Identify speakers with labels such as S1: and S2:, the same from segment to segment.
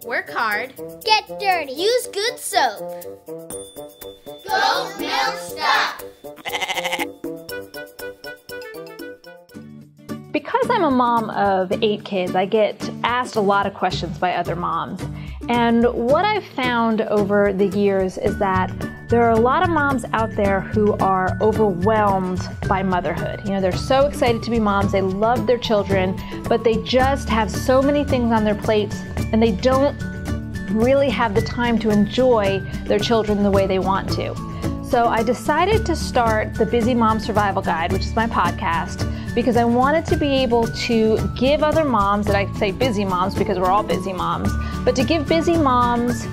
S1: Work hard. Get dirty. Use good soap. Goat milk stuff.
S2: Because I'm a mom of 8 kids, I get asked a lot of questions by other moms. And what I've found over the years is that there are a lot of moms out there who are overwhelmed by motherhood. You know, they're so excited to be moms, they love their children, but they just have so many things on their plates and they don't really have the time to enjoy their children the way they want to. So I decided to start the Busy Mom Survival Guide, which is my podcast, because I wanted to be able to give other moms, and I say busy moms because we're all busy moms, but to give busy moms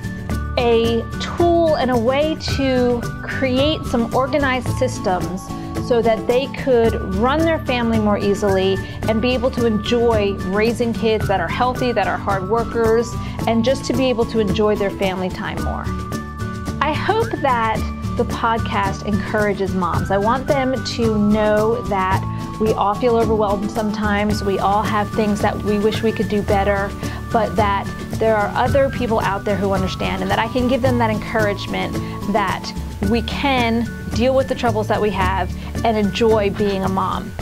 S2: a tool and a way to create some organized systems so that they could run their family more easily and be able to enjoy raising kids that are healthy, that are hard workers, and just to be able to enjoy their family time more. I hope that the podcast encourages moms. I want them to know that we all feel overwhelmed sometimes. We all have things that we wish we could do better, but that there are other people out there who understand, and that I can give them that encouragement that we can deal with the troubles that we have and enjoy being a mom.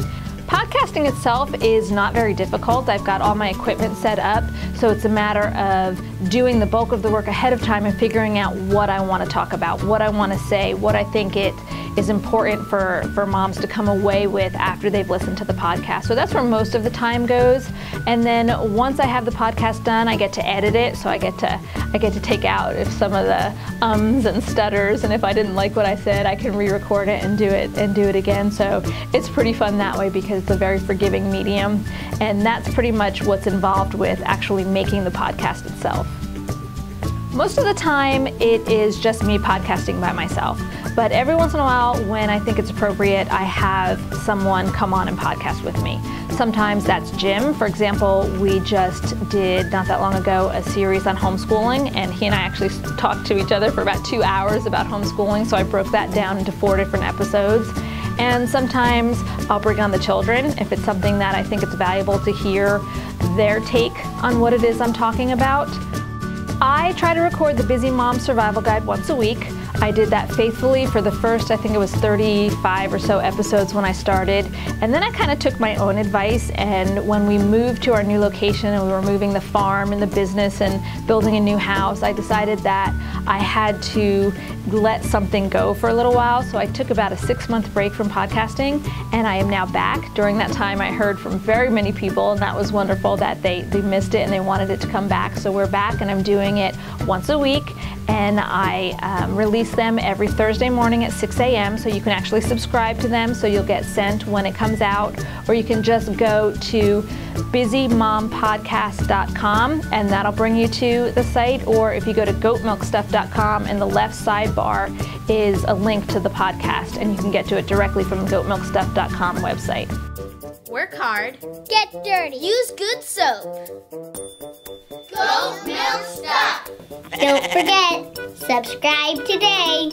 S2: Podcasting itself is not very difficult. I've got all my equipment set up, so it's a matter of doing the bulk of the work ahead of time and figuring out what I want to talk about, what I want to say, what I think it is important for moms to come away with after they've listened to the podcast. So that's where most of the time goes. And then once I have the podcast done, I get to edit it. So I get to take out if some of the ums and stutters, and if I didn't like what I said, I can re-record it and do it again. So it's pretty fun that way because it's a very forgiving medium. And that's pretty much what's involved with actually making the podcast itself. Most of the time, it is just me podcasting by myself. But every once in a while, when I think it's appropriate, I have someone come on and podcast with me. Sometimes that's Jim. For example, we just did, not that long ago, a series on homeschooling, and he and I actually talked to each other for about 2 hours about homeschooling, so I broke that down into 4 different episodes. And sometimes I'll bring on the children if it's something that I think it's valuable to hear their take on what it is I'm talking about. I try to record the Busy Mom Survival Guide once a week. I did that faithfully for the first, I think it was 35 or so episodes when I started. And then I kind of took my own advice, and when we moved to our new location and we were moving the farm and the business and building a new house, I decided that I had to let something go for a little while. So I took about a 6-month break from podcasting, and I am now back. During that time, I heard from very many people, and that was wonderful that they missed it and they wanted it to come back. So we're back, and I'm doing it once a week, and I release them every Thursday morning at 6 a.m. so you can actually subscribe to them so you'll get sent when it comes out, or you can just go to busymompodcast.com and that'll bring you to the site, or if you go to goatmilkstuff.com, in the left sidebar is a link to the podcast and you can get to it directly from the goatmilkstuff.com website.
S1: Work hard. Get dirty. Use good soap. Goat milk stuff.
S3: Don't forget, subscribe today.